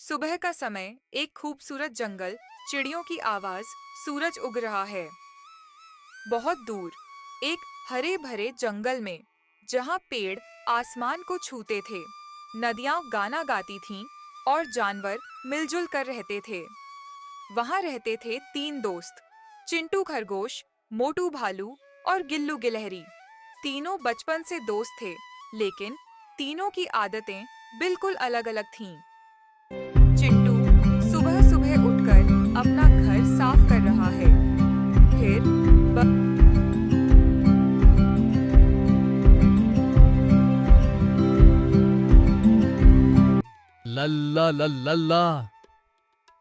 सुबह का समय, एक खूबसूरत जंगल, चिड़ियों की आवाज, सूरज उग रहा है। बहुत दूर, एक हरे भरे जंगल में, जहाँ पेड़ आसमान को छूते थे, नदियाँ गाना गाती थीं और जानवर मिलजुल कर रहते थे। वहाँ रहते थे तीन दोस्त, चिंटू खरगोश, मोटू भालू और गिल्लू गिलहरी। तीनों बचपन से दोस्त थे, लेकिन तीनों की आदतें बिल्कुल अलग-अलग थीं। चिंटू सुबह सुबह उठकर अपना घर साफ कर रहा है। फिर ब- लल्ला लल्ला।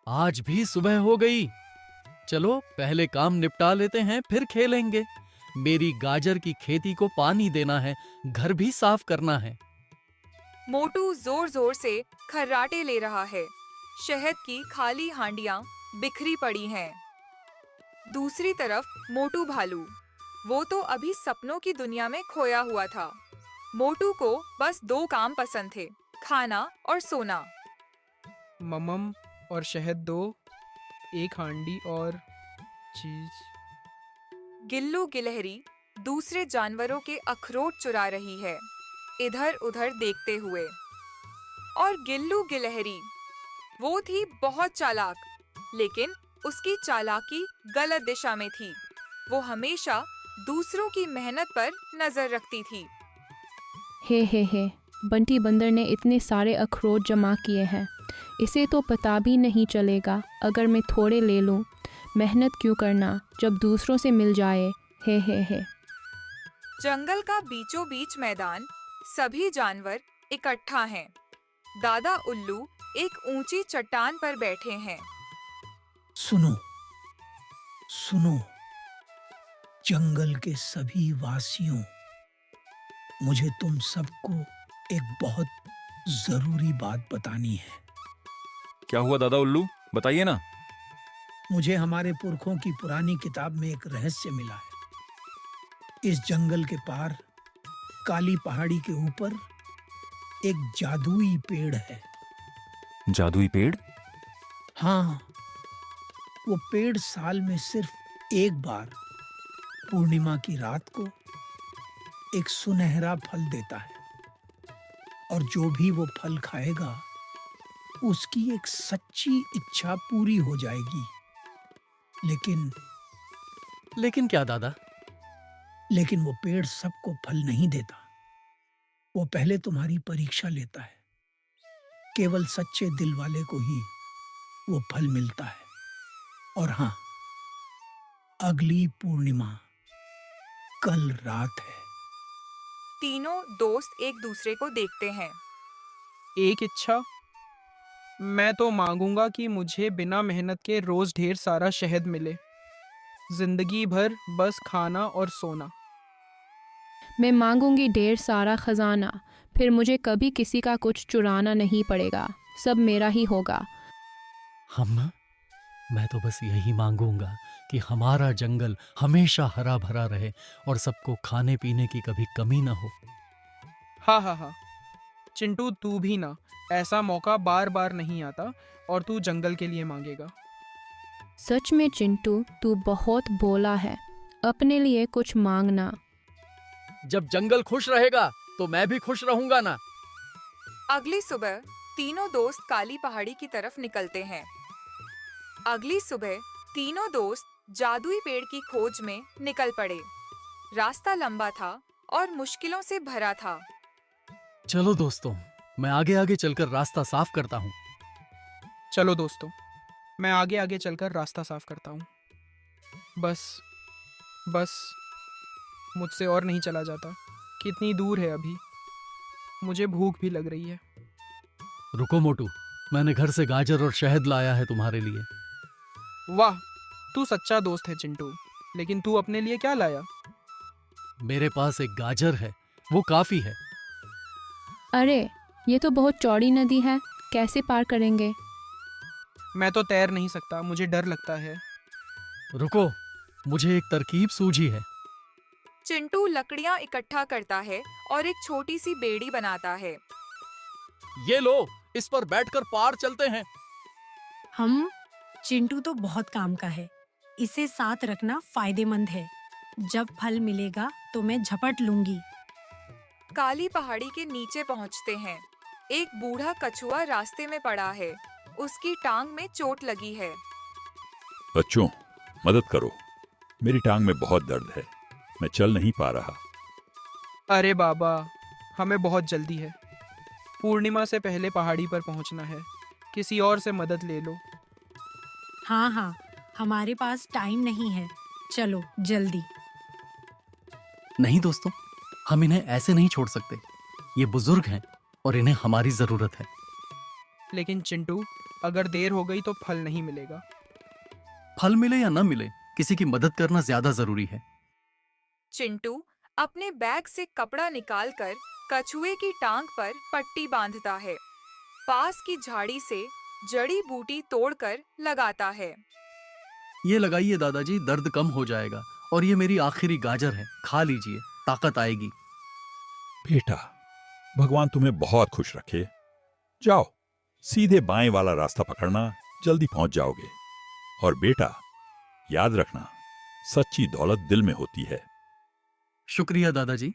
आज भी सुबह हो गई। चलो पहले काम निपटा लेते हैं, फिर खेलेंगे। मेरी गाजर की खेती को पानी देना है, घर भी साफ करना है। मोटू जोर जोर से खर्राटे ले रहा है। शहद की खाली हांडियां बिखरी पड़ी हैं। दूसरी तरफ मोटू भालू, वो तो अभी सपनों की दुनिया में खोया हुआ था। मोटू को बस दो काम पसंद थे, खाना और सोना। ममम और शहद दो, एक हांडी और चीज। गिल्लू गिलहरी दूसरे जानवरों के अखरोट चुरा रही है, इधर उधर देखते हुए। और गिल्लू गिलहरी, वो थी बहुत चालाक, लेकिन उसकी चालाकी गलत दिशा में थी। वो हमेशा दूसरों की मेहनत पर नजर रखती थी। हे, बंटी बंदर ने इतने सारे अखरोट जमा किए हैं। इसे तो पता भी नहीं चलेगा अगर मैं थोड़े ले लूं। मेहनत क्यों करना जब दूसरों से मिल जाए। हे। जंगल का बीचों बीच मैदान, सभी जानवर इकट्ठा हैं। दादा उल्लू एक ऊंची चट्टान पर बैठे हैं। सुनो सुनो, जंगल के सभी वासियों, मुझे तुम सबको एक बहुत जरूरी बात बतानी है। क्या हुआ दादा उल्लू, बताइए ना। मुझे हमारे पुरखों की पुरानी किताब में एक रहस्य मिला है। इस जंगल के पार, काली पहाड़ी के ऊपर, एक जादुई पेड़ है। जादुई पेड़? हाँ, वो पेड़ साल में सिर्फ एक बार, पूर्णिमा की रात को, एक सुनहरा फल देता है। और जो भी वो फल खाएगा, उसकी एक सच्ची इच्छा पूरी हो जाएगी। लेकिन क्या दादा? लेकिन वो पेड़ सबको फल नहीं देता। वो पहले तुम्हारी परीक्षा लेता है। केवल सच्चे दिल वाले को ही वो फल मिलता है। और हाँ, अगली पूर्णिमा कल रात है। तीनों दोस्त एक दूसरे को देखते हैं। एक इच्छा? मैं तो मांगूंगा कि मुझे बिना मेहनत के रोज ढेर सारा शहद मिले, जिंदगी भर बस खाना और सोना। मैं मांगूंगी ढेर सारा खजाना, फिर मुझे कभी किसी का कुछ चुराना नहीं पड़ेगा। सब मेरा ही होगा। मैं तो बस यही मांगूंगा कि हमारा जंगल हमेशा हरा भरा रहे और सबको खाने पीने की कभी कमी ना हो। हाँ, चिंटू तू भी ना। ऐसा मौका बार बार नहीं आता और तू जंगल के लिए मांगेगा। सच में चिंटू, तू बहुत भोला है। अपने लिए कुछ मांगना। जब जंगल खुश रहेगा तो मैं भी खुश रहूंगा ना। अगली सुबह तीनों दोस्त काली पहाड़ी की तरफ निकलते हैं। अगली सुबह तीनों दोस्त जादुई पेड़ की खोज में निकल पड़े। रास्ता लंबा था और मुश्किलों से भरा था। चलो दोस्तों, मैं आगे आगे चलकर रास्ता साफ करता हूँ। चलो दोस्तों, मैं आगे आगे चलकर रास्ता साफ करता हूँ। बस मुझसे और नहीं चला जाता। कितनी दूर है अभी। मुझे भूख भी लग रही है। रुको मोटू, मैंने घर से गाजर और शहद लाया है तुम्हारे लिए। वाह, तू सच्चा दोस्त है चिंटू। लेकिन तू अपने लिए क्या लाया? मेरे पास एक गाजर है, वो काफी है। अरे, ये तो बहुत चौड़ी नदी है, कैसे पार करेंगे? मैं तो तैर नहीं सकता, मुझे डर लगता है। रुको, मुझे एक तरकीब सूझी है। चिंटू लकड़ियां इकट्ठा करता है और एक छोटी सी बेड़ी बनाता है। ये लो, इस पर बैठकर पार चलते हैं। हम चिंटू तो बहुत काम का है, इसे साथ रखना फायदेमंद है। जब फल मिलेगा तो मैं झपट लूंगी। काली पहाड़ी के नीचे पहुंचते हैं। एक बूढ़ा कछुआ रास्ते में पड़ा है। उसकी टांग में चोट लगी है। बच्चों, मदद करो, मेरी टांग में बहुत दर्द है, मैं चल नहीं पा रहा। अरे बाबा, हमें बहुत जल्दी है। पूर्णिमा से पहले पहाड़ी पर पहुंचना है। किसी और से मदद ले लो। हाँ हाँ, हमारे पास टाइम नहीं है, चलो जल्दी। नहीं दोस्तों, हम इन्हें ऐसे नहीं छोड़ सकते। ये बुजुर्ग हैं और इन्हें हमारी जरूरत है। लेकिन चिंटू, अगर देर हो गई तो फल नहीं मिलेगा। फल मिले या न मिले, किसी की मदद करना ज्यादा जरूरी है। चिंटू अपने बैग से कपड़ा निकालकर कछुए की टांग पर पट्टी बांधता है। पास की झाड़ी से जड़ी बूटी तोड़कर लगाता है। ये लगाइए दादाजी, दर्द कम हो जाएगा। और ये मेरी आखिरी गाजर है, खा लीजिए, ताकत आएगी। बेटा, भगवान तुम्हें बहुत खुश रखे। जाओ, सीधे बाएं वाला रास्ता पकड़ना, जल्दी पहुंच जाओगे। और बेटा, याद रखना, सच्ची दौलत दिल में होती है। शुक्रिया दादाजी।